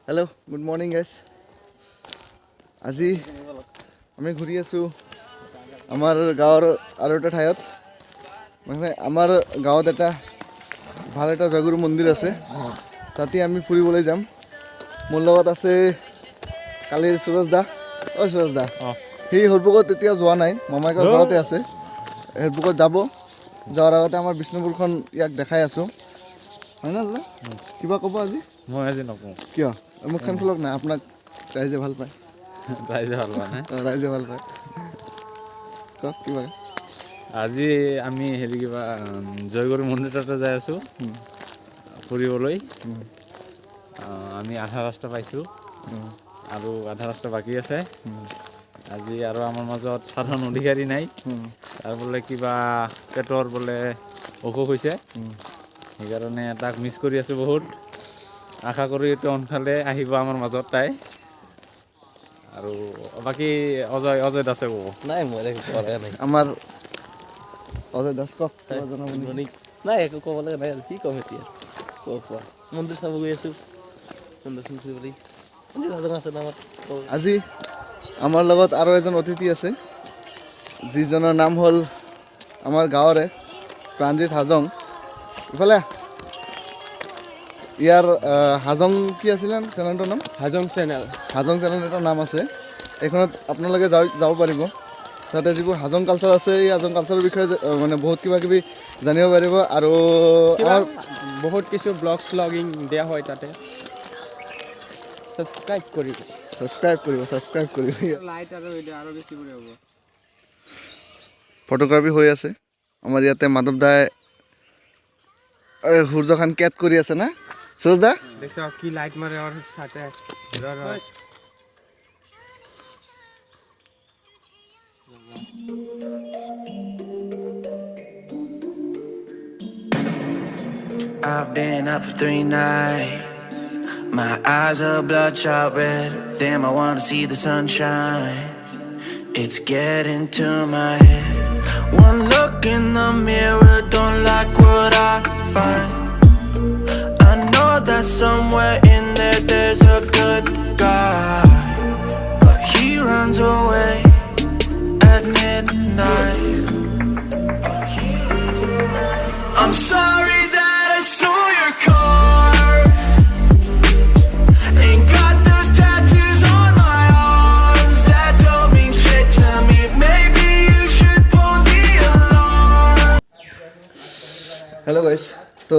Hello' good morning guys. আজি আমি ঘূৰি আছোঁ আমাৰ গাঁৱৰ আৰু এটা ঠাইত। মানে আমাৰ গাঁৱত এটা ভাল এটা জয়গুৰু মন্দিৰ আছে, তাতে আমি ফুৰিবলৈ যাম। মোৰ লগত আছে কালিৰ সুৰজ দা। সুৰজ দা, সি হৰপুকত তেতিয়া যোৱা নাই, মামাইকৰ ঘৰতে আছে। হৰপুকত যাব, যোৱাৰ আগতে আমাৰ বিষ্ণুপুৰখন ইয়াক দেখাই আছোঁ, হয় না দাদা? কিবা ক'ব আজি? মই আজি নকওঁ। কিয়? মুখখন খোলক না, আপোনাক ৰাইজে ভাল পায়। ৰাইজে ভাল পোৱা নাই। ৰাইজে ভাল পায়, কওক কিবা। আজি আমি কিবা জয়গুৰু মন্দিৰতে যাই আছোঁ ফুৰিবলৈ। আমি আধা ৰাস্তা পাইছোঁ আৰু আধা ৰাস্তা বাকী আছে। আজি আৰু আমাৰ মাজত সাধাৰণ অধিকাৰী নাই, তাৰ বোলে কিবা পেটৰ বোলে অসুখ হৈছে, সেইকাৰণে তাক মিছ কৰি আছোঁ বহুত। আশা কৰি এইটো সোনকালে আহিব আমাৰ মাজত তাই। আৰু বাকী অজয় দাসে ক'ব। নাই মই নাই আমাৰ অজয় দাস কওক। নাই একো ক'ব লগা নাই আৰু কি ক'ম এতিয়া। কোৱা মন্দিৰ চাব গৈ আছোঁ, মন্দিৰ ফুৰিবলৈ। মন্দিৰ আছে আমাৰ। আজি আমাৰ লগত আৰু এজন অতিথি আছে, যিজনৰ নাম হ'ল আমাৰ গাঁৱৰে প্ৰাণজিৎ হাজং। ইফালে ইয়াৰ হাজং কি আছিলে চেনেলটোৰ নাম? হাজং চেনেল। হাজং চেনেল এটা নাম আছে, এইখনত আপোনালোকে যাব পাৰিব। তাতে যিবোৰ হাজং কালচাৰ আছে, এই হাজং কালচাৰৰ বিষয়ে মানে বহুত কিবা কিবি জানিব পাৰিব। আৰু আমাৰ বহুত কিছু ব্লগিং দিয়া হয় তাতে, ছাবস্ক্ৰাইব কৰিব। লাইট আৰু ভিডিঅ' আৰু বেছি কৰি হ'ব। ফটোগ্ৰাফী হৈ আছে আমাৰ ইয়াতে। মাধৱ দাই সূৰ্যখান কেট কৰি আছে না সুৰজ দা? দেখছ কি লাইট মাৰে আৰু সাথে I've been up for 3 nights. My eyes are bloodshot red. Damn, I wanna see the sunshine. It's getting to my head. One look in the mirror, don't like what I find. I know that somewhere in there there's a good guy, but he runs away at midnight. I'm sorry that I stole your car. Ain't got those tattoos on my arms that don't mean shit to me. Maybe you should pull the alarm. Hello' guys, তো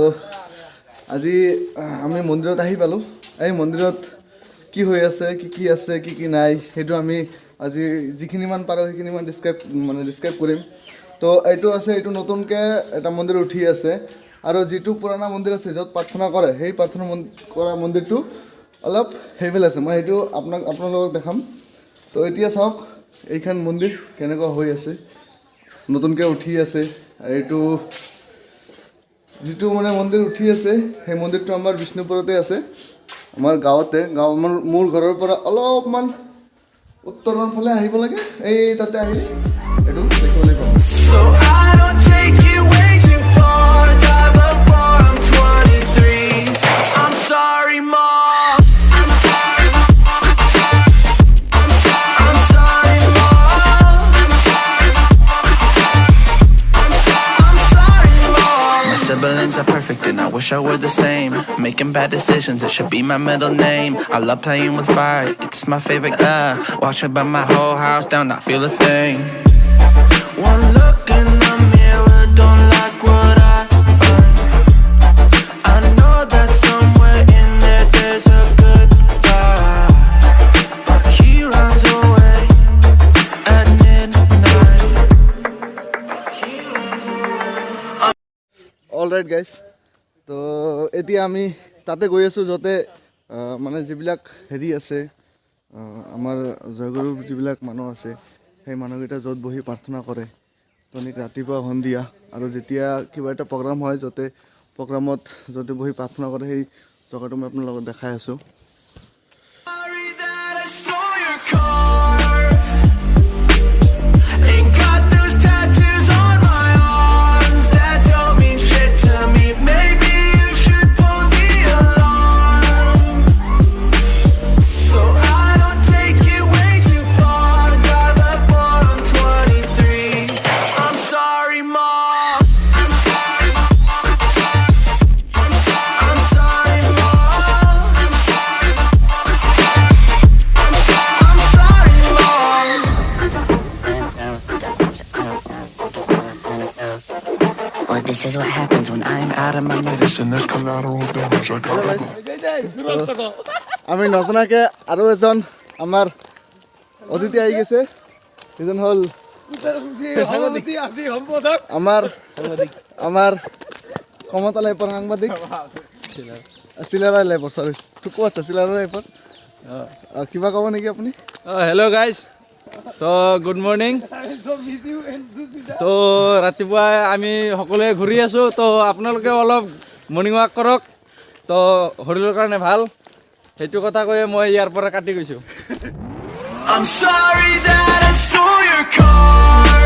আজি আমি মন্দিৰত আহি পালোঁ। এই মন্দিৰত কি হৈ আছে, কি আছে, কি নাই, সেইটো আমি আজি যিখিনিমান পাৰোঁ সেইখিনিমান ডিছক্ৰাইব কৰিম। তো এইটো আছে, এইটো নতুনকৈ এটা মন্দিৰ উঠি আছে। আৰু যিটো পুৰণা মন্দিৰ আছে য'ত প্ৰাৰ্থনা কৰে, সেই প্ৰাৰ্থনা কৰা মন্দিৰটো অলপ সেইফালে আছে। মই সেইটো আপোনালোকক দেখাম। তো এতিয়া চাওক এইখন মন্দিৰ কেনেকুৱা হৈ আছে, নতুনকৈ উঠি আছে। এইটো যিটো মানে মন্দিৰ উঠি আছে, সেই মন্দিৰটো আমাৰ বিষ্ণুপুৰতে আছে, আমাৰ গাঁৱতে। মোৰ ঘৰৰ পৰা অলপমান উত্তৰৰ ফালে আহিব লাগে, এই তাতে আহিলে এইটো দেখিবলৈ পাম। So I don't take it way too far. Die before I'm 23. I'm sorry, Mom. I'm sorry, Mom. I'm sorry, Mom. My siblings are perfect and I wish I were the same. Making bad decisions, it should be my middle name. I love playing with fire, it's my favorite. Watch me burn my whole house down, not feel a thing. One look in the mirror, don't like what I find. I know that somewhere in there there's a good guy, but he runs away at midnight. All right guys, তো এতিয়া আমি তাতে গৈ আছোঁ য'তে মানে যিবিলাক আছে, আমাৰ জয়গুৰুৰ যিবিলাক মানুহ আছে, সেই মানুহকেইটা য'ত বহি প্ৰাৰ্থনা কৰে দৈনিক ৰাতিপুৱা সন্ধিয়া। আৰু যেতিয়া কিবা এটা প্ৰগ্ৰাম হয়, প্ৰগ্ৰামত য'তে বহি প্ৰাৰ্থনা কৰে, সেই জেগাটো মই আপোনাৰ লগত দেখাই আছোঁ। Sorry that I stole your car. Ain't got those tattoos on my arms that don't mean shit to me. Maybe you should pull the alarm. out of my medicine, there's collateral damage. I got আমি নজনাকে আৰু এজন আমাৰ অতিথি আহি গৈছে এজন হ'ল আমাৰ আমাৰ কমতা লাইফৰ সাংবাদিক চিলাৰা লাইফৰ চৰি তোক আছে চিলাৰা লাইফৰ কিবা ক'ব নেকি আপুনি হেল্ল' গাইজ তো গুড মৰ্ণিং তো ৰাতিপুৱা আমি সকলোৱে ঘূৰি আছোঁ তো আপোনালোকে অলপ মৰ্ণিং ৱাক কৰক তো শৰীৰৰ কাৰণে ভাল সেইটো কথা কৈয়ে মই ইয়াৰ পৰা কাটি গৈছোঁ I'm sorry that I stole your car.